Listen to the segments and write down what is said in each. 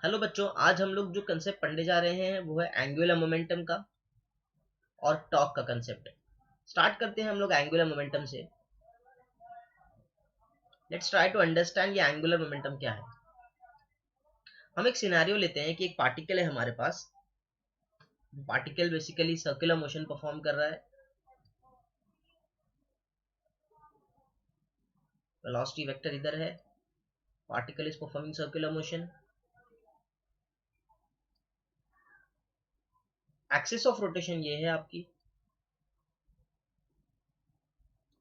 Hello बच्चों, आज हम लोग जो कंसेप्ट पढ़ने जा रहे हैं वो है एंगुलर मोमेंटम का और टॉर्क का कंसेप्ट। स्टार्ट करते हैं हम लोग एंगुलर मोमेंटम से। लेट्स ट्राई टू अंडरस्टैंड ये एंगुलर मोमेंटम क्या है। हम एक सिनेरियो लेते हैं कि एक पार्टिकल है हमारे पास। Particle basically circular motion perform कर रहा है। वेलोसिटी वेक्टर इधर है, particle is performing circular motion. Axis of rotation ये है आपकी।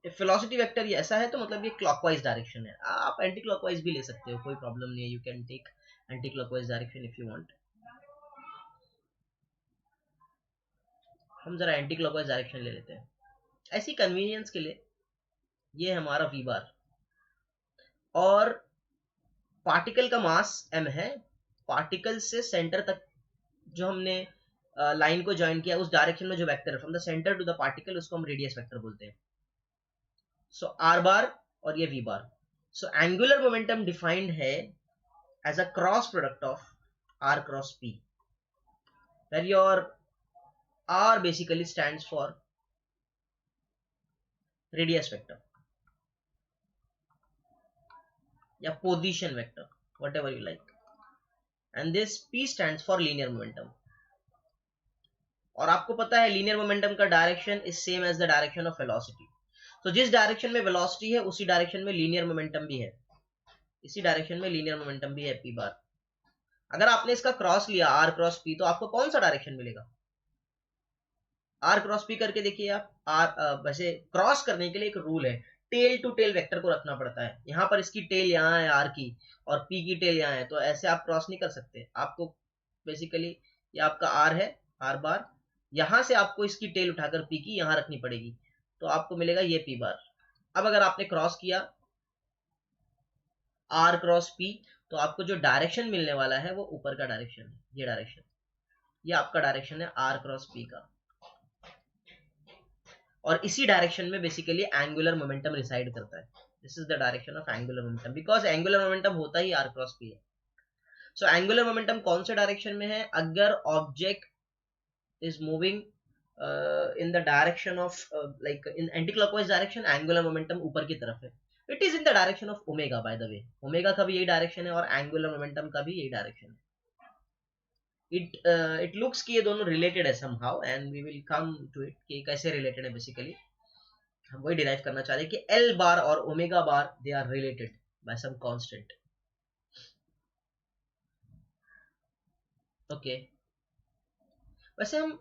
वेलोसिटी वेक्टर ये ऐसा है तो मतलब ये क्लॉकवाइज डायरेक्शन है। आप एंटी क्लॉकवाइज भी ले सकते हो, कोई प्रॉब्लम नहीं है। You can take anti clockwise direction if you want. हम जरा एंटी क्लॉकवाइज डायरेक्शन ले लेते हैं ऐसी कन्वीनियंस के लिए। ये हमारा वी बार और पार्टिकल का मास m है। पार्टिकल से सेंटर तक जो हमने लाइन को ज्वाइन किया उस डायरेक्शन में जो वेक्टर है from the centre to the particle, उसको हम रेडियस वेक्टर बोलते हैं। सो आर बार और ये V bar. So angular momentum defined है as a cross product of r cross p, where your r basically stands for radius vector या position vector, whatever you like, and this p stands for linear momentum। और आपको पता है linear momentum का direction is same as the direction of velocity. तो जिस direction में velocity है उसी डायरेक्शन में लीनियर मोमेंटम भी है, इसी डायरेक्शन में लीनियर मोमेंटम भी है पी बार। अगर आपने इसका क्रॉस लिया आर क्रॉस पी तो आपको कौन सा डायरेक्शन मिलेगा? आर क्रॉस पी करके देखिए आप। वैसे क्रॉस करने के लिए एक रूल है, टेल टू टेल वेक्टर को रखना पड़ता है। यहाँ पर इसकी टेल यहाँ है आर की और पी की टेल यहाँ है, तो ऐसे आप क्रॉस नहीं कर सकते। आपको बेसिकली ये आपका आर है, आर बार, यहां से आपको इसकी टेल उठाकर पी की यहां रखनी पड़ेगी, तो आपको मिलेगा ये पी बार। अब अगर आपने क्रॉस किया आर क्रॉस पी तो आपको जो डायरेक्शन मिलने वाला है वो ऊपर का डायरेक्शन है, ये डायरेक्शन, ये आपका डायरेक्शन है आर क्रॉस पी का। और इसी डायरेक्शन में बेसिकली एंगुलर मोमेंटम रिसाइड करता है। This is the direction of angular momentum, because angular momentum होता ही आर क्रॉस पी है। सो एंगुलर मोमेंटम कौन से डायरेक्शन में है? अगर object is moving in the direction of like in anti-clockwise direction, angular momentum ऊपर की तरफ है। it is in the direction of omega, by the way। omega का भी यही डायरेक्शन है और angular momentum का भी यही डायरेक्शन है। it looks कि ये दोनों रिलेटेड है somehow and we will come to it कि कैसे रिलेटेड है। बेसिकली हम वही डिराइव करना चाह रहे हैं कि एल बार और omega bar they are related by some constant. Okay, वैसे हम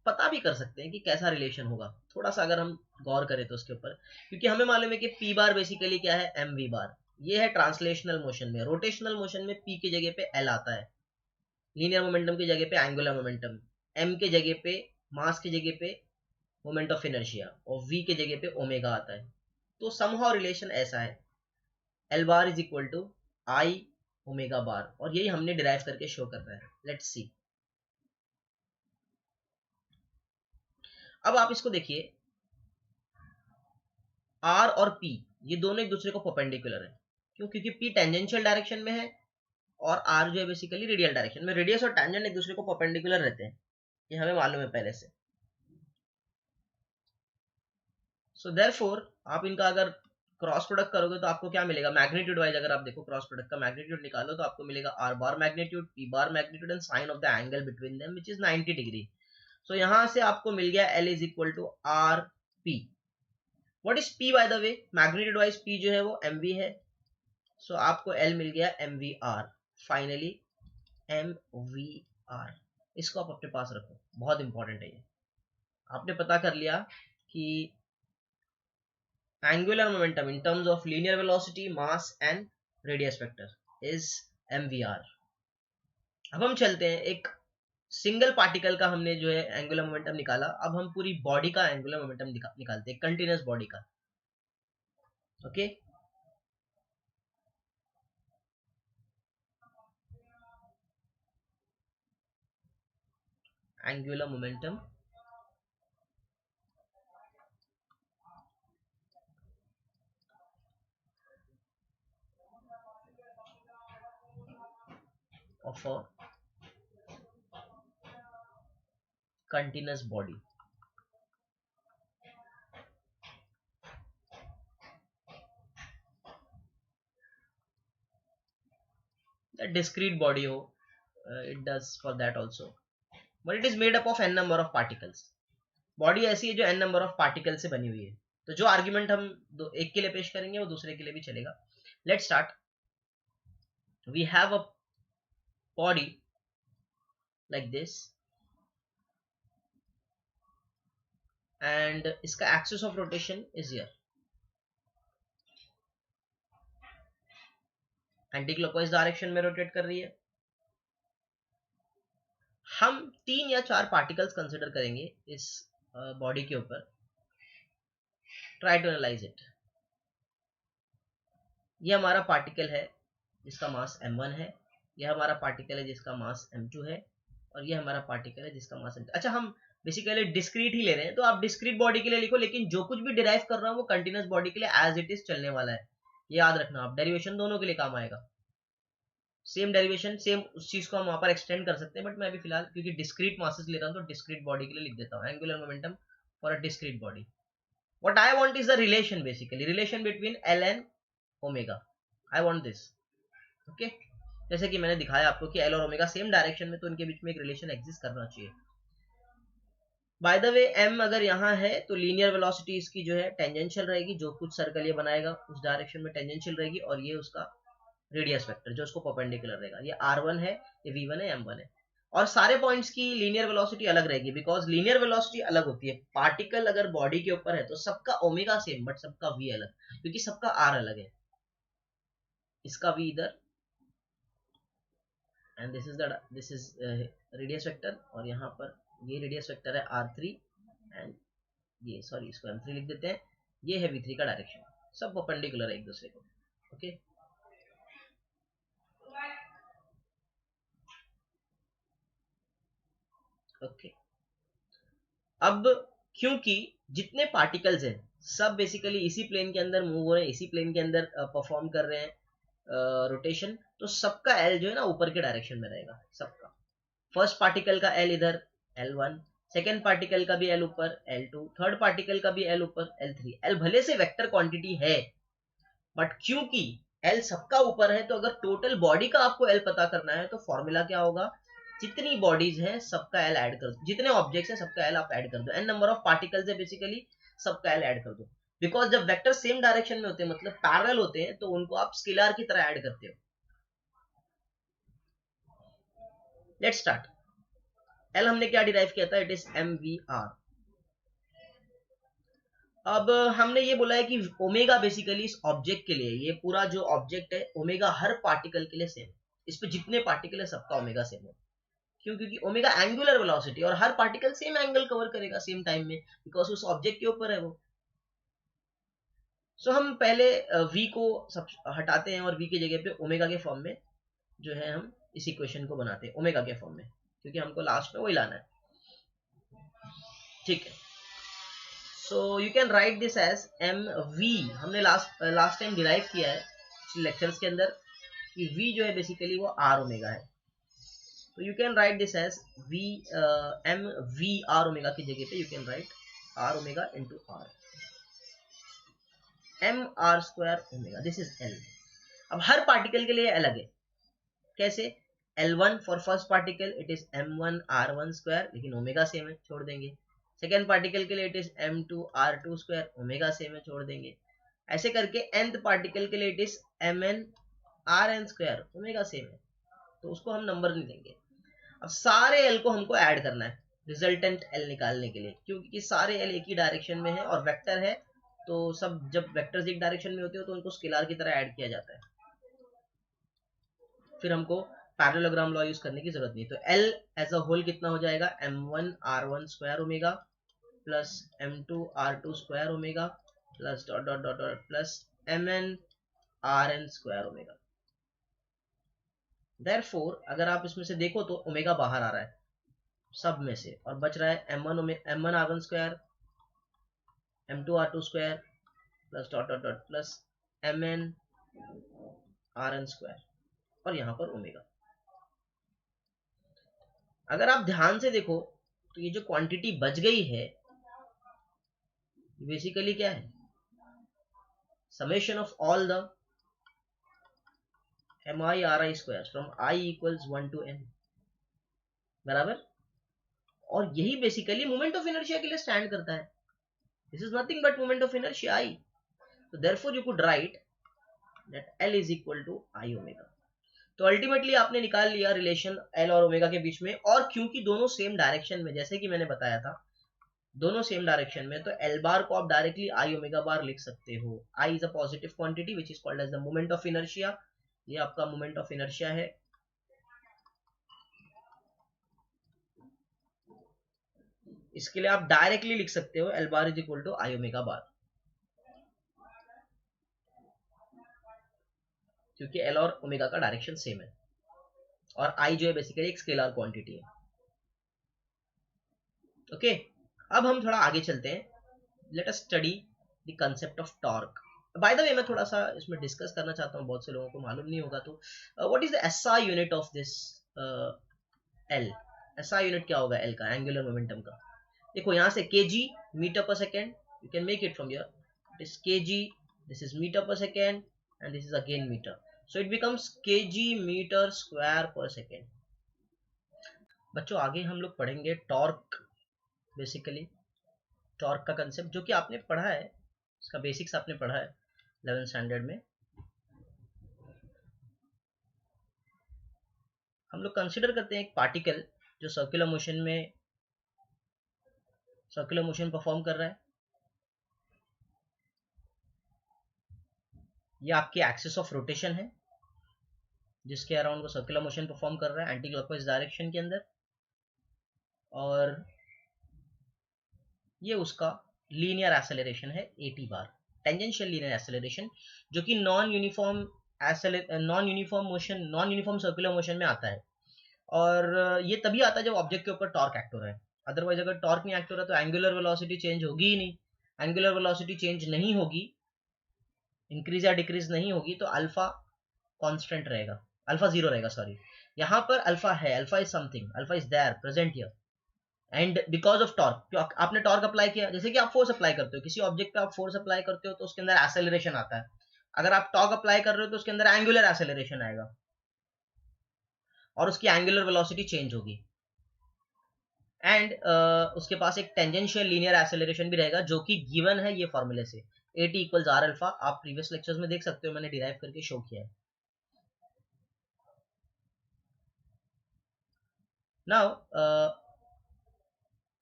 पता भी कर सकते हैं कि कैसा रिलेशन होगा, थोड़ा सा अगर हम गौर करें तो उसके ऊपर। क्योंकि हमें मालूम है कि पी बार बेसिकली क्या है, एम वी बार। ये है ट्रांसलेशनल मोशन में। रोटेशनल मोशन में पी की जगह पे एल आता है, लीनियर मोमेंटम की जगह पे एंगुलर मोमेंटम, एम के जगह पे मास की जगह पे मोमेंट ऑफ इनर्शिया और वी के जगह पे ओमेगा आता है। तो समहाउ रिलेशन ऐसा है, L bar is equal to I omega bar, और यही हमने डिराइव करके शो कर रहा है। Let's see. अब आप इसको देखिए, आर और पी ये दोनों एक दूसरे को परपेंडिकुलर है। क्यों? क्योंकि पी टेंजेंशियल डायरेक्शन में है और आर जो है बेसिकली रेडियल डायरेक्शन में। रेडियस और टेंजेंट एक दूसरे को परपेंडिकुलर रहते हैं, ये हमें मालूम है पहले से। सो देयरफॉर आप इनका अगर क्रॉस प्रोडक्ट करोगे तो आपको क्या मिलेगा? मैग्नीट्यूड वाइज अगर आप देखो क्रॉस प्रोडक्ट का मैग्नीट्यूड निकालो तो आपको मिलेगा R bar magnitude, P bar magnitude and sine of the angle between them which is 90 degree. So यहां से आपको मिल गया L is equal to R P. What is P by the way? Magnitude wise P जो है वो M we है। सो आपको एल मिल गया M V R. Finally M V R, इसको आप अपने पास रखो, बहुत इंपॉर्टेंट है ये। आपने पता कर लिया कि angular momentum in terms of linear velocity, mass and radius vector is M V R. अब हम चलते हैं, एक सिंगल पार्टिकल का हमने जो है एंगुलर मोमेंटम निकाला, अब हम पूरी बॉडी का एंगुलर मोमेंटम निकालते हैं, कंटिन्यूअस बॉडी का। Okay, angular momentum of a continuous body. A discrete body हो, it does for that also, but it is made up of n number of particles. Body ऐसी है जो n number of particle से बनी हुई है. तो जो आर्ग्यूमेंट हम एक के लिए पेश करेंगे वो दूसरे के लिए भी चलेगा. Let's start. We have a body like this and इसका axis of rotation is here. Anti clockwise direction में रोटेट कर रही है. हम 3 या 4 पार्टिकल्स कंसिडर करेंगे इस बॉडी के ऊपर. Try to analyse it. ये हमारा पार्टिकल है जिसका मास m1 है. यह हमारा पार्टिकल है जिसका मास m2 है. और ये हमारा पार्टिकल है जिसका मास m3. अच्छा, हम बेसिकली डिस्क्रीट ही ले रहे हैं, तो आप डिस्क्रीट बॉडी के लिए लिखो, लेकिन जो कुछ भी डिराइव कर रहा हूं वो कंटिन्यूस बॉडी के लिए एज इट इज चलने वाला है. ये याद रखना आप. डेरिवेशन दोनों के लिए काम आएगा. सेम डेरिवेशन, सेम उस चीज को हम वहां पर एक्सटेंड कर सकते हैं, बट मैं अभी फिलहाल क्योंकि डिस्क्रीट मासेस ले रहा हूं तो डिस्क्रीट बॉडी के लिए लिख देता हूं. Angular momentum for a discrete body. What I want is the relation, basically relation between L and omega. I want this. Okay, जैसे कि मैंने दिखाया आपको कि एल और ओमेगा सेम डायरेक्शन में, तो उनके बीच में एक रिलेशन एग्जिस्ट करना चाहिए. बाय द वे, एम अगर यहाँ है तो लीनियर वेलोसिटी इसकी जो है टेंजेंशियल रहेगी. जो कुछ सर्कल ये बनाएगा उस डायरेक्शन में टेंजेंशियल रहेगी, और ये उसका रेडियस वेक्टर जो उसको परपेंडिकुलर रहेगा. ये r1 है, ये v1 है, m1 है. और सारे पॉइंट्स की लीनियर वेलोसिटी अलग रहेगी, बिकॉज लीनियर वेलोसिटी अलग होती है. पार्टिकल अगर बॉडी के ऊपर है तो सबका ओमेगा सेम, बट सबका v अलग, क्योंकि सबका r अलग है. इसका v इधर, and this is radius vector, और यहाँ पर ये रेडियस वेक्टर है r3, एंड ये सॉरी इसको m3 लिख देते हैं. ये है v3 का डायरेक्शन. सब परपेंडिकुलर है एक दूसरे को. Okay, okay. अब क्योंकि जितने पार्टिकल्स हैं सब बेसिकली इसी प्लेन के अंदर मूव हो रहे हैं, इसी प्लेन के अंदर परफॉर्म कर रहे हैं रोटेशन, तो सबका एल जो है ना ऊपर के डायरेक्शन में रहेगा. सबका फर्स्ट पार्टिकल का एल इधर L1, सेकेंड पार्टिकल का भी एल ऊपर L2, थर्ड पार्टिकल का भी एल ऊपर L3. एल भले से वेक्टर क्वांटिटी है, बट क्योंकि एल सबका ऊपर है, तो अगर टोटल बॉडी का आपको एल पता करना है तो फॉर्मूला क्या होगा, जितनी बॉडीज हैं सबका एल ऐड कर दो, जितने ऑब्जेक्ट्स हैं सबका एल आप ऐड कर दो. एन नंबर ऑफ पार्टिकल्स है बेसिकली, सबका एल ऐड कर दो. बिकॉज जब वेक्टर सेम डायरेक्शन में होते हैं, मतलब पैरेलल होते हैं, तो उनको आप स्केलर की तरह ऐड करते हो. Let's start. एल हमने क्या डिराइव किया था, इट इज mvr. अब हमने ये बोला है कि ओमेगा बेसिकली इस ऑब्जेक्ट के लिए, ये पूरा जो ऑब्जेक्ट है ओमेगा हर पार्टिकल के लिए सेम. इस पे जितने पार्टिकल है सबका ओमेगा सेम है. क्यों? क्योंकि ओमेगा एंगुलर वेलोसिटी, और हर पार्टिकल सेम एंगल कवर करेगा सेम टाइम में, बिकॉज उस ऑब्जेक्ट के ऊपर है वो. सो हम पहले v को सब हटाते हैं और v की जगह पे ओमेगा के फॉर्म में जो है हम इस इक्वेशन को बनाते हैं ओमेगा के फॉर्म में, क्योंकि हमको लास्ट में वही लाना है. ठीक है. So you can write this as mv. हमने लास्ट टाइम डिराइव किया है लेक्चर्स के अंदर कि v जो है बेसिकली वो r ओमेगा है. तो you can write this as v mv r omega की जगह पे you can write r omega into r, m r square omega. This is l. अब हर पार्टिकल के लिए अलग है. कैसे? L1 for first particle it is m1 r1 square, लेकिन ओमेगा सेम है, छोड़ देंगे. सेकेंड पार्टिकल के लिए it is m2 r2 square, omega same है, छोड़ देंगे. ऐसे करके nth पार्टिकल के लिए it is mn rn square, omega same है, तो उसको हम नंबर नहीं देंगे. अब सारे l को हमको ऐड करना है रिजल्टेंट l निकालने के लिए, क्योंकि सारे l एक ही डायरेक्शन में है और वेक्टर है, तो सब जब वेक्टर्स एक डायरेक्शन में होते हो तो उनको स्केलर की तरह ऐड किया जाता है. फिर हमको पैरेललोग्राम लॉ यूज करने की जरूरत नहीं. तो L एज अ होल कितना हो जाएगा, m1 r1 square omega plus m2 r2 square omega plus dot dot dot dot plus mn rn square omega. Therefore अगर आप इसमें से देखो तो ओमेगा बाहर आ रहा है सब में से, और बच रहा है m1 r1 square, m2 r2 square plus dot dot dot plus mn rn square, और यहाँ पर ओमेगा. अगर आप ध्यान से देखो तो ये जो क्वांटिटी बच गई है बेसिकली क्या है, summation of all the MI RI square from I equals 1 to n, बराबर। और यही बेसिकली मोमेंट ऑफ इनर्शिया के लिए स्टैंड करता है। This is nothing but moment of inertia I, so therefore you could write that L is equal to I omega. तो ultimately आपने निकाल लिया रिलेशन L और ओमेगा के बीच में, और क्योंकि दोनों सेम डायरेक्शन में, जैसे कि मैंने बताया था दोनों सेम डायरेक्शन में, तो L बार को आप डायरेक्टली I ओमेगा बार लिख सकते हो। I is a positive quantity which is called as the moment of inertia. ये आपका मोमेंट ऑफ इनर्शिया है। इसके लिए आप डायरेक्टली लिख सकते हो L bar is equal to I omega bar, क्योंकि L और ओमेगा का डायरेक्शन सेम है, और I जो है बेसिकली एक स्केलर क्वांटिटी है। ओके, अब हम थोड़ा आगे चलते हैं। Let us study the concept of torque. Bye the वे मैं थोड़ा सा इसमें डिस्कस करना चाहता हूँ, बहुत से लोगों को मालूम नहीं होगा, तो what is the SI unit of this L. SI unit क्या होगा एल का, एंगुलर मोमेंटम का। देखो यहाँ से kg metre per second, you can make it from here, it is kg, this is metre per second, and this is again metre, so it becomes kg metre square per second. बच्चों आगे हम लोग पढ़ेंगे torque, basically torque का concept जो कि आपने पढ़ा है, इसका बेसिक्स आपने पढ़ा है 11th स्टैंडर्ड में। हम लोग कंसिडर करते हैं एक पार्टिकल जो सर्कुलर मोशन परफॉर्म कर रहा है। ये आपकी एक्सिस ऑफ रोटेशन है जिसके अराउंड वो सर्कुलर मोशन परफॉर्म कर रहा है एंटी क्लॉकवाइज डायरेक्शन के अंदर, और ये उसका लीनियर एक्सेलरेशन है AT bar, tangential linear acceleration, जो कि नॉन यूनिफॉर्म सर्कुलर मोशन में आता है। और ये तभी आता है जब ऑब्जेक्ट के ऊपर टॉर्क एक्ट हो रहा है। अदरवाइज अगर टॉर्क नहीं एक्ट हो रहा तो एंगुलर वेलोसिटी चेंज होगी ही नहीं। एंगुलर वेलोसिटी चेंज नहीं होगी, इंक्रीज या डिक्रीज नहीं होगी, तो अल्फा कांस्टेंट रहेगा, अल्फा जीरो रहेगा, सॉरी। यहाँ पर अल्फा है, alpha is something, alpha is there present here, and because of torque, आपने टॉर्क अप्लाई किया, जैसे कि आप फोर्स अप्लाई करते हो किसी ऑब्जेक्ट पे, आप फोर्स अप्लाई करते हो तो उसके अंदर एक्सेलरेशन आता है। अगर आप टॉर्क अप्लाई कर रहे हो तो उसके अंदर एंगुलर एक्सेलरेशन आएगा और उसकी एंगुलर वेलोसिटी चेंज होगी, एंड उसके पास एक टेंजेंशियल लीनियर एक्सेलरेशन भी रहेगा जो कि गिवन है ये फॉर्मूले से, AT इक्वल्स R अल्फा। आप प्रीवियस लेक्चर्स में देख सकते हो, मैंने डिराइव करके शो किया है। नाउ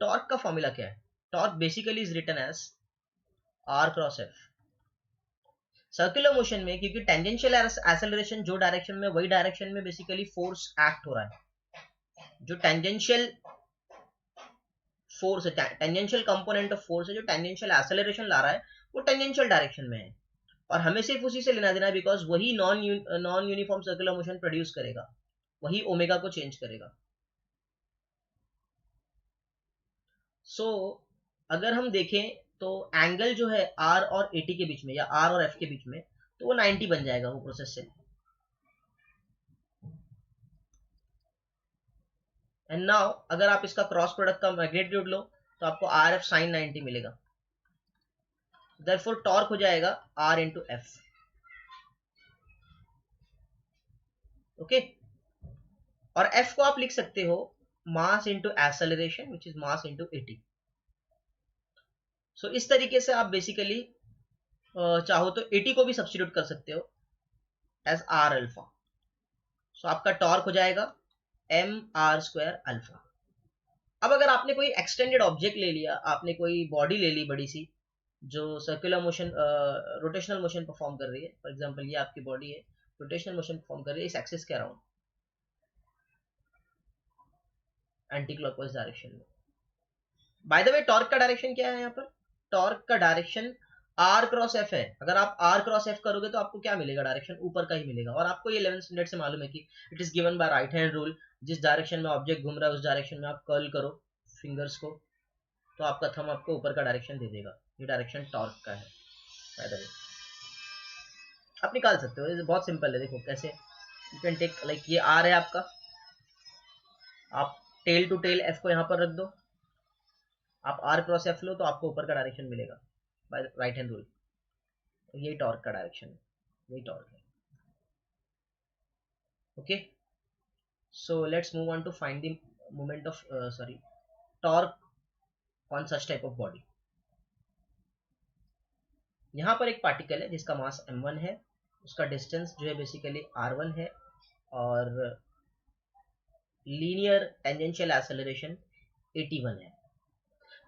टॉर्क का फॉर्मूला क्या है? Torque basically is written as R cross F। Circular motion में क्योंकि टेंजेंशियल एक्सेलरेशन जो डायरेक्शन में, वही डायरेक्शन में बेसिकली फोर्स एक्ट हो रहा है। जो टेंजेंशियल फोर्स है, टेंजेंशियल कंपोनेंट ऑफ फोर्स है, जो टेंजेंशियल एक्सेलरेशन ला रहा है, वो टेंजेंशियल डायरेक्शन में है, और हमें सिर्फ उसी से लेना देना है, बिकॉज वही non uniform circular motion produce करेगा, वही ओमेगा को चेंज करेगा। सो अगर हम देखें तो एंगल जो है R और AT के बीच में, या R और F के बीच में, तो वो 90 बन जाएगा वो प्रोसेस से। एंड नाउ अगर आप इसका क्रॉस प्रोडक्ट का मैग्नीट्यूड लो तो आपको RF sin 90 मिलेगा। देयरफॉर टॉर्क हो जाएगा R इंटू F। ओके, और F को आप लिख सकते हो mass into acceleration which is mass into AT। सो इस तरीके से आप बेसिकली चाहो तो AT को भी सब्स्टिट्यूट कर सकते हो एज R अल्फा। सो आपका टॉर्क हो जाएगा MR स्क्वायर अल्फा। अब अगर आपने कोई एक्सटेंडेड ऑब्जेक्ट ले लिया, आपने कोई बॉडी ले ली बड़ी सी जो circular motion, rotational motion perform कर रही है, फॉर एग्जांपल ये आपकी बॉडी है, रोटेशनल मोशन परफॉर्म कर रही है इस एक्सिस के अराउंड एंटी क्लॉकवाइज डायरेक्शन में। बाय द वे टॉर्क का डायरेक्शन क्या है यहाँ पर? टॉर्क का डायरेक्शन R क्रॉस F है। अगर आप R क्रॉस F करोगे तो आपको क्या मिलेगा? डायरेक्शन ऊपर का ही मिलेगा, और आपको ये 11th स्टैंडर्ड से मालूम है कि it is given by right hand rule. जिस डायरेक्शन में ऑब्जेक्ट घूम रहा है उस डायरेक्शन में आप कर्ल करो फिंगर्स को, तो आपका थंब आपको ऊपर का डायरेक्शन दे देगा। ये डायरेक्शन टॉर्क का है। बाय द वे आप निकाल सकते हो, ये बहुत सिंपल है। देखो कैसे, यू कैन टेक लाइक ये R है आपका, आप टेल टू टेल एफ को यहाँ पर रख दो, आप आर क्रॉस एफ लो तो आपको ऊपर का डायरेक्शन मिलेगा बाय राइट हैंड रूल। यही टॉर्क का डायरेक्शन है, यही टॉर्क है। Okay, so let's move on to find the moment of torque on such type of body. यहाँ पर एक पार्टिकल है जिसका मास m1 है, उसका डिस्टेंस जो है बेसिकली r1 है, और लीनियर टेंजेंशियल एक्सेलरेशन 81 है।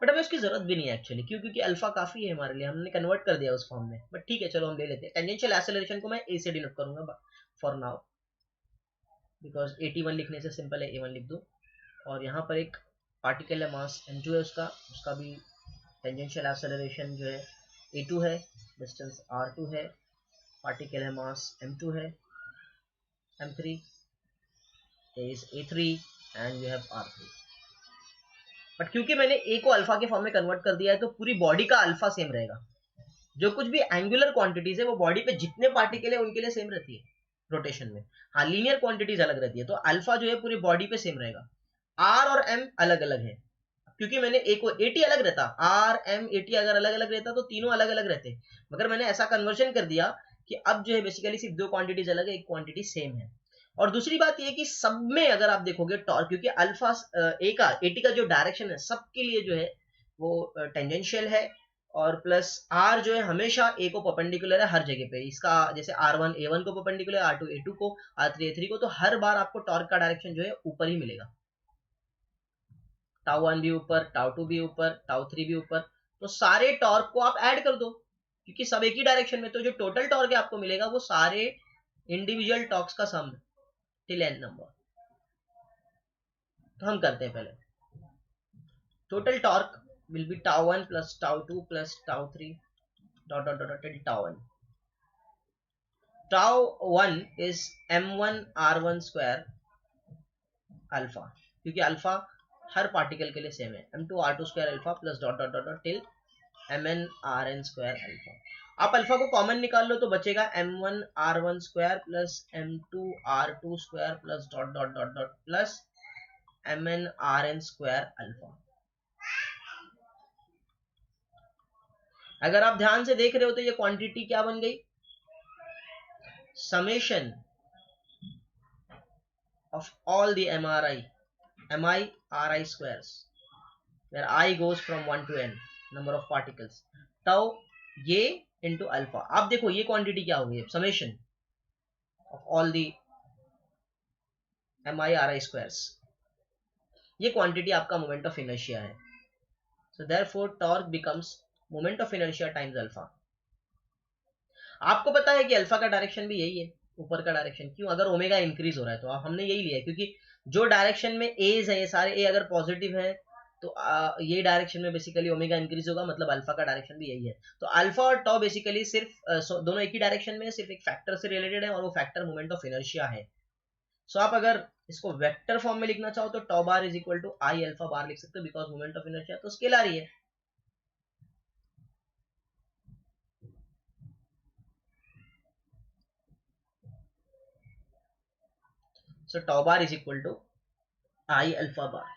बट हमें उसकी जरूरत भी नहीं है एक्चुअली, क्यों? क्योंकि अल्फा काफी है हमारे लिए, हमने कन्वर्ट कर दिया उस फॉर्म में। बट ठीक है, चलो हम ले लेते हैं। टेंजेंशियल एक्सेलरेशन को मैं ए से डिनोट करूंगा फॉर नाउ, बिकॉज 81 लिखने से सिंपल है a1 लिख दो। और यहाँ पर एक पार्टिकल है, मास m2 है उसका भी टेंजेंशियल एक्सेलरेशन जो है a2 है, डिस्टेंस r2 है, पार्टिकल है मास m2 है, m3 is a3 and you have r3। But क्योंकि मैंने ए को अल्फा के फॉर्म में कन्वर्ट कर दिया है तो पूरी बॉडी का अल्फा सेम रहेगा। जो कुछ भी एंगुलर क्वांटिटीज है वो बॉडी पे जितने पार्टिकल है उनके लिए सेम रहती है रोटेशन में। हाँ, लीनियर क्वांटिटीज अलग रहती है, तो अल्फा जो है पूरी बॉडी पे सेम रहेगा। आर और एम अलग अलग है, क्योंकि मैंने ए को एटी अलग रहता, आर एम एटी अगर अलग अलग रहता तो तीनों अलग अलग रहते, मगर मैंने ऐसा कन्वर्जन कर दिया कि अब जो है बेसिकली सिर्फ दो क्वांटिटीज अलग है, एक क्वांटिटी सेम है। और दूसरी बात ये कि सब में अगर आप देखोगे टॉर्क, क्योंकि अल्फा ए का एटी का जो डायरेक्शन है सबके लिए जो है वो टेंजेंशियल है, और प्लस आर जो है हमेशा ए को परपेंडिकुलर है हर जगह पे। इसका जैसे R1 A1 को परपेंडिकुलर, R2 A2 को, R3 A3 को, तो हर बार आपको टॉर्क का डायरेक्शन जो है ऊपर ही मिलेगा। टाउ 1 भी ऊपर, टाउ 2 भी ऊपर, टाउ 3 भी ऊपर, तो सारे टॉर्क को आप ऐड कर दो क्योंकि सब एक ही डायरेक्शन में, तो जो टोटल टॉर्क है आपको मिलेगा वो सारे इंडिविजुअल टॉर्क्स का सम टिल एन नंबर। तो हम करते हैं पहले। Total torque will be tau 1 plus tau 2 plus tau 3 dot dot dot dot till tau 1. Tau 1 is m1 r1 square alpha, क्योंकि अल्फा हर पार्टिकल के लिए सेम है, m2 r2 square alpha plus dot dot dot dot till mn rn square alpha. आप alpha को common निकाल लो तो बचेगा m1 r1 square plus m2 r2 square plus dot dot dot dot plus mn rn square alpha. अगर आप ध्यान से देख रहे हो तो ये क्वांटिटी क्या बन गई? summation of all the mi squares where I goes from 1 to n number of particles tau ये into alpha। आप देखो ये क्वांटिटी क्या हो गई? summation of all the mi squares, ये क्वांटिटी आपका मोमेंट ऑफ इनर्शिया है। so therefore torque becomes moment of inertia times alpha. आपको पता है कि अल्फा का डायरेक्शन भी यही है, ऊपर का डायरेक्शन। क्यों? अगर ओमेगा इंक्रीज हो रहा है तो हमने यही लिया है, क्योंकि जो डायरेक्शन में एज है, ये सारे ए अगर पॉजिटिव है तो ये डायरेक्शन में बेसिकली ओमेगा इंक्रीज होगा, मतलब अल्फा का डायरेक्शन भी यही है। तो अल्फा और टॉ बेसिकली सिर्फ दोनों एक ही डायरेक्शन में, सिर्फ एक फैक्टर से रिलेटेड है, और वो फैक्टर मोमेंट ऑफ इनर्शिया है। सो आप अगर इसको वेक्टर फॉर्म में लिखना चाहो तो tau bar is equal to I alpha bar लिख सकते हो, बिकॉज मोमेंट ऑफ इनर्शिया तो स्केलर ही है। So tau bar is equal to I alpha bar.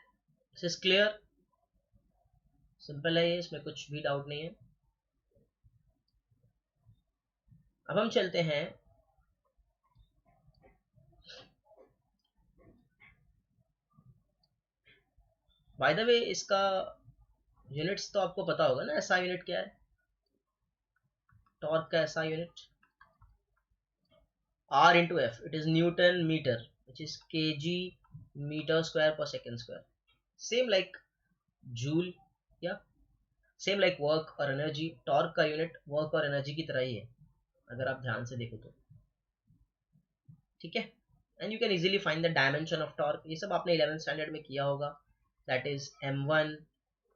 This is clear, simple है ये, इसमें कुछ भी डाउट नहीं है। अब हम चलते हैं बाय द वे, इसका यूनिट्स तो आपको पता होगा ना, ऐसा यूनिट क्या है टॉर्क का? ऐसा unit R into F, it is Newton meter, which is kg meter square per second square. Same like joule, या सेम लाइक वर्क और एनर्जी। टॉर्क का यूनिट वर्क और एनर्जी की तरह ही है अगर आप ध्यान से देखो तो, ठीक है। And you can easily find the dimension of torque, ये सब आपने 11th स्टैंडर्ड में किया होगा, that is m1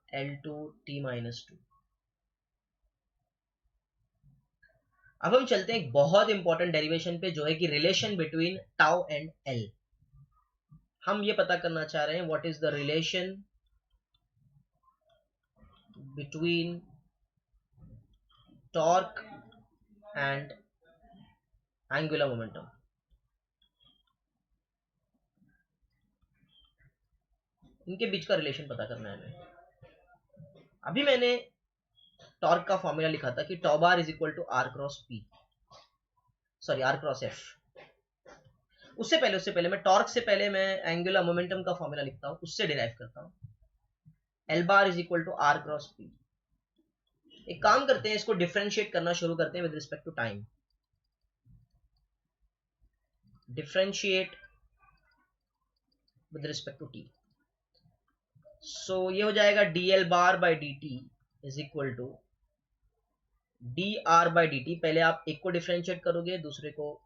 l2 t-2। अब हम चलते हैं एक बहुत इंपॉर्टेंट डेरिवेशन पे, जो है कि relation between tau and L. हम ये पता करना चाह रहे हैं what is the relation between torque and angular momentum. इनके बीच का रिलेशन पता करना है हमें। अभी मैंने टॉर्क का फॉर्मूला लिखा था कि tau bar is equal to R cross P, sorry R cross F. उससे पहले मैं टॉर्क से पहले मैं एंगुलर मोमेंटम का फॉर्मूला लिखता हूं, उससे डिराइव करता हूं। L bar is equal to R cross P. एक काम करते हैं, इसको डिफरेंशिएट करना शुरू करते हैं with respect to time. Differentiate with respect to T. So ये हो जाएगा D L bar by D T is equal to D R by D T. पहले आप एक को डिफरेंशिएट करोगे, दूसरे को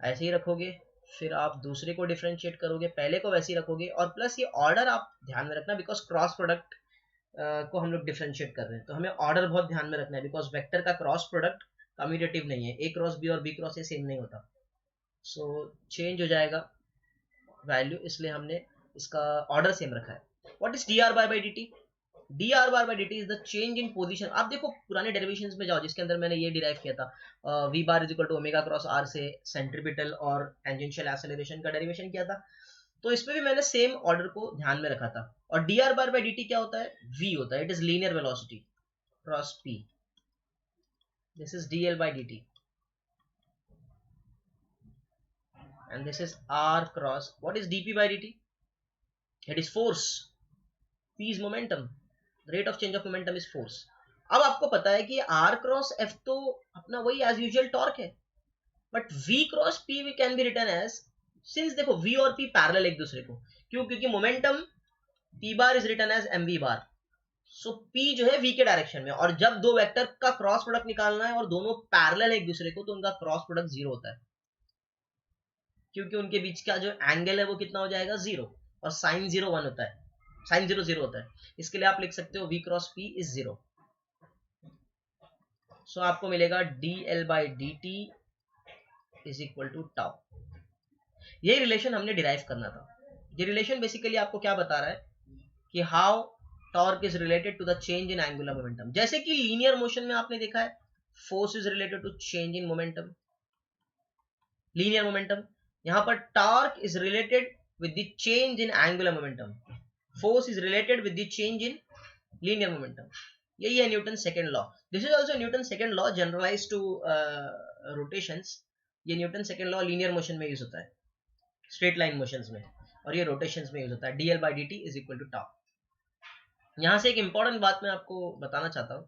ऐसे ही रखोगे, फिर आप दूसरे को डिफरेंशिएट करोगे, पहले को वैसे ही रखोगे, और प्लस ये ऑर्डर आप ध्यान में रखना, बिकॉज क्रॉस प्रोडक्ट को हम लोग डिफरेंशिएट कर रहे हैं, तो हमें ऑर्डर बहुत ध्यान में रखना है, बिकॉज वेक्टर का क्रॉस प्रोडक्ट कम्यूटेटिव नहीं है, ए क्रॉस बी और बी क्रॉस ए सेम नहीं होता। सो चेंज हो जाएगा वैल्यू, इसलिए हमने इसका ऑर्डर सेम रखा है। What is D R bar by D T? D R bar by D T is the change in position. आप देखो पुराने डेरिवेशंस में जाओ, जिसके अंदर मैंने ये डिराइव किया था, V bar is equal to omega cross R से सेंट्रीपिटल और टेंजेंशियल एक्सेलरेशन का डेरिवेशन किया था, तो इसमें भी मैंने सेम ऑर्डर को ध्यान में रखा था। और D R bar by D T क्या होता है? वी होता है, it is linear velocity cross P. This is D L by D T and this is r cross, what is dp by dt? It is force. p is momentum, the rate of change of momentum is force. अब आपको पता है कि r cross f तो अपना वही as usual torque है, but v cross p we can be written as, since देखो v और p पैरेलल एक दूसरे को, क्यों? क्योंकि momentum p bar is written as mv bar, so p जो है v के डायरेक्शन में, और जब दो वेक्टर का क्रॉस प्रोडक्ट निकालना है और दोनों पैरेलल एक दूसरे को, तो उनका क्रॉस प्रोडक्ट जीरो होता है, क्योंकि उनके बीच का जो एंगल है वो कितना हो जाएगा? जीरो, और साइन जीरो वन होता है, साइन जीरो जीरो होता है, इसके लिए आप लिख सकते हो v cross p is zero. So आपको मिलेगा D L by D T is equal to tau. ये रिलेशन हमने डिराइव करना था। ये रिलेशन बेसिकली आपको क्या बता रहा है कि how torque is related to the change in angular momentum. जैसे कि लीनियर मोशन में आपने देखा है force is related to change in momentum, linear momentum, यहां पर torque is related with the change in angular momentum, force is related with the change in linear momentum. यही है Newton second law. This is also Newton second law generalised to rotations. ये Newton second law linear motion में use होता है, straight line motions में, और ये rotations में यूज होता है। dl by dt is equal to tau. यहां से एक इंपॉर्टेंट बात मैं आपको बताना चाहता हूं,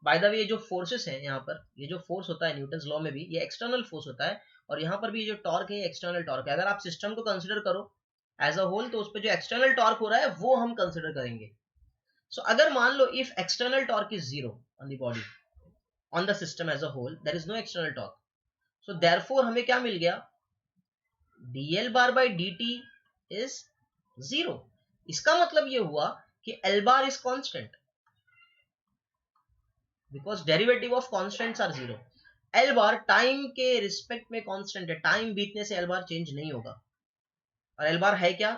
बाय द वे ये जो फोर्सेस हैं यहाँ पर, ये जो फोर्स होता है न्यूटन्स लॉ में भी, ये एक्सटर्नल फोर्स होता है, और यहाँ पर भी जो टॉर्क है एक्सटर्नल टॉर्क है। अगर आप सिस्टम को कंसिडर करो एज अ होल, तो उस पर जो एक्सटर्नल टॉर्क हो रहा है वो हम कंसिडर करेंगे। सो अगर मान लो if external torque is zero on the body, on the system as a whole, there is no external torque, so therefore हमें क्या मिल गया? dl bar by dt is zero. इसका मतलब ये हुआ कि l bar is constant, because derivative of constants are zero. l bar time के रिस्पेक्ट में कांस्टेंट है, टाइम बीतने से l बार चेंज नहीं होगा, और l बार है क्या?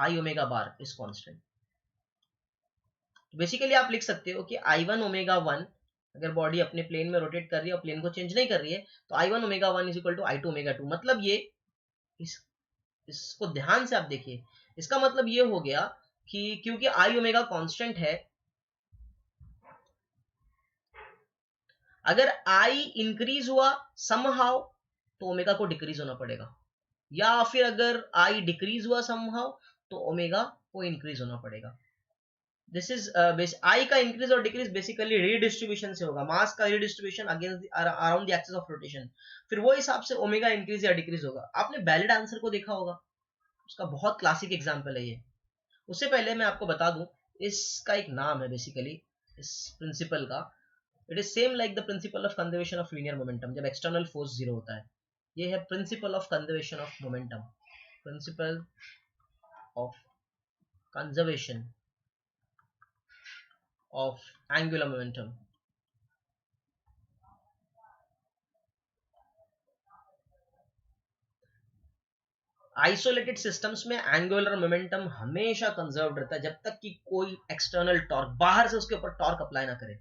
i omega bar is constant. Basically आप लिख सकते हो कि i1 ओमेगा 1, अगर बॉडी अपने प्लेन में रोटेट कर रही है और प्लेन को चेंज नहीं कर रही है, तो i1 omega 1 is equal to i2 omega 2। मतलब ये इसको ध्यान से आप देखिए, इसका मतलब ये हो गया कि क्योंकि आई ओमेगा कांस्टेंट है, अगर आई इंक्रीज हुआ समहाउ तो ओमेगा को डिक्रीज होना पड़ेगा, या फिर अगर आई डिक्रीज हुआ समहाउ तो ओमेगा को इंक्रीज होना पड़ेगा। दिस इज आई का इंक्रीज और डिक्रीज बेसिकली रीडिस्ट्रीब्यूशन से होगा, मास का redistribution against around the axis of rotation, फिर वो हिसाब से ओमेगा इंक्रीज या डिक्रीज होगा। आपने वैलिड आंसर को देखा होगा, उसका बहुत क्लासिक एग्जांपल है ये। उससे पहले मैं आपको बता दूं, इसका एक नाम है बेसिकली इस प्रिंसिपल का, it is same like the principle of conservation of linear momentum, जब एक्सटर्नल फोर्स जीरो होता है। ये है principle of conservation of momentum, principle of conservation of angular momentum. Isolated systems में एंगुलर मोमेंटम हमेशा conserve रहता है, जब तक कि कोई एक्सटर्नल टॉर्क बाहर से उसके ऊपर टॉर्क अप्लाई ना करे।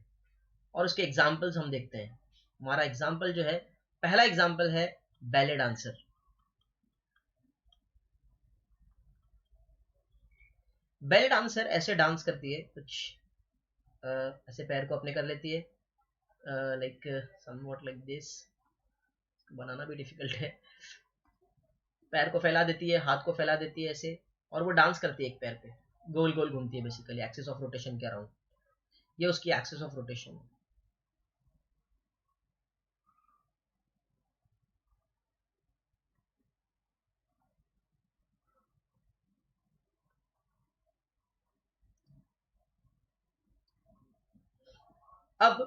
और उसके एग्जांपल्स हम देखते हैं। हमारा एग्जांपल जो है, पहला एग्जांपल है वैलिड आंसर। बेल डांसर ऐसे डांस करती है कुछ ऐसे पैर को अपने कर लेती है, लाइक समवॉट लाइक दिस, बनाना भी डिफिकल्ट है। पैर को फैला देती है, हाथ को फैला देती है ऐसे, और वो डांस करती है एक पैर पे, गोल गोल घूमती है बेसिकली एक्सिस ऑफ रोटेशन के अराउंड। ये उसकी एक्सिस ऑफ रोटेशन है। अब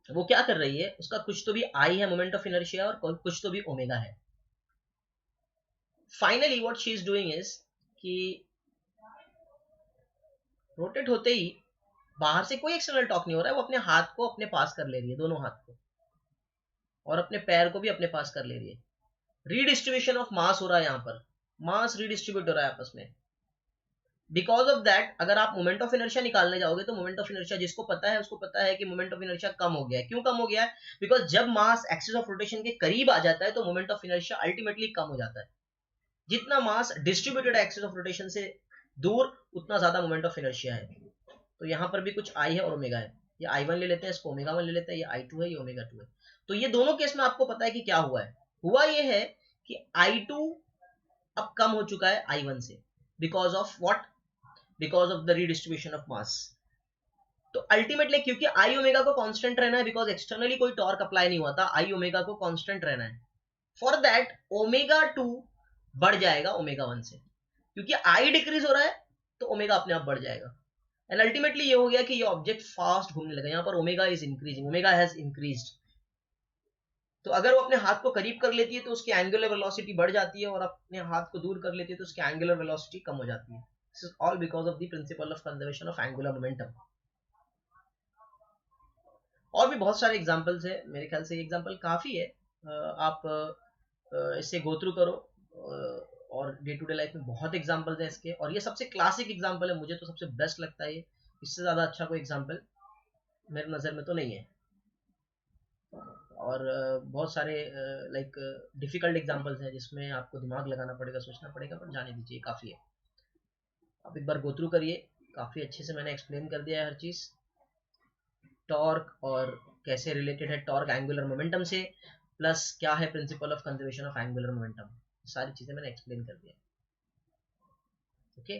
वो क्या कर रही है, उसका कुछ तो भी आई है मोमेंट ऑफ इनर्शिया और कुछ तो भी ओमेगा है। Finally what she is doing is कि रोटेट होते ही बाहर से कोई एक्सटर्नल टॉक नहीं हो रहा है, वो अपने हाथ को अपने पास कर ले रही है, दोनों हाथ को, और अपने पैर को भी अपने पास कर ले रही है। रीडिस्ट्रीब्यूशन ऑफ मास हो रहा है यहाँ पर, मास रीडिस्ट्रीब्यूट हो रहा है आपस में। बिकॉज ऑफ दैट अगर आप मोमेंट ऑफ इनर्शिया निकालने जाओगे तो मोमेंट ऑफ इनर्शिया जिसको पता है उसको पता है कि मोमेंट ऑफ इनर्शिया कम हो गया है। क्यों कम हो गया है? बिकॉज जब मास एक्सिस ऑफ रोटेशन के करीब आ जाता है तो मोमेंट ऑफ इनर्शिया अल्टीमेटली कम हो जाता है। जितना मास डिस्ट्रीब्यूटेड है एक्सिस ऑफ रोटेशन से दूर, उतना ज्यादा मोमेंट ऑफ इनर्शिया है। तो यहाँ पर भी कुछ आई है और ओमेगा है। ये I1 ले लेते हैं, इसको ओमेगा 1 ले लेते हैं, ये I2 है, ये ओमेगा 2 है। तो ये दोनों केस में आपको पता है कि क्या हुआ है। हुआ ये है कि I2 अब कम हो चुका है I1 से, because of what, because of the redistribution of mass. तो अल्टीमेटली क्योंकि आई ओमेगा को कांस्टेंट रहना है, बिकॉज एक्सटर्नली कोई टॉर्क अप्लाई नहीं हुआ था, आई ओमेगा को कांस्टेंट रहना है। फॉर दैट ओमेगा 2 बढ़ जाएगा ओमेगा 1 से, क्योंकि आई डिक्रीज हो रहा है तो ओमेगा अपने आप बढ़ जाएगा। एंड अल्टीमेटली ये हो गया कि ये ऑब्जेक्ट फास्ट घूमने लगा। यहाँ पर omega is increasing, omega has increased. तो अगर वो अपने हाथ को करीब कर लेती है तो उसकी एंगुलर वेलोसिटी बढ़ जाती है, और अपने हाथ को दूर कर लेती है तो उसकी एंगुलर वेलोसिटी कम हो जाती है। This is all because of the principle of conservation of angular momentum. और भी बहुत सारे एग्जांपल्स है, मेरे ख्याल से ये एग्जांपल काफी है। आप इससे गो थ्रू करो, और डे टू डे लाइफ में बहुत एग्जांपल्स हैं इसके, और ये सबसे क्लासिक एग्जांपल है, मुझे तो सबसे बेस्ट लगता है ये। इससे ज्यादा अच्छा कोई एग्जांपल मेरे नज़र में तो नहीं है। और बहुत सारे लाइक डिफिकल्ट एग्जांपल्स हैं जिसमें आपको दिमाग लगाना पड़ेगा, सोचना पड़ेगा, पर जाने दीजिए, काफ़ी है। आप एक बार गो थ्रू करिए, काफ़ी अच्छे से मैंने एक्सप्लेन कर दिया है हर चीज़। टॉर्क और कैसे रिलेटेड है टॉर्क एंगुलर मोमेंटम से, प्लस क्या है principle of conservation of angular momentum, सारी चीज़ें मैंने एक्सप्लेन कर दिया। ओके।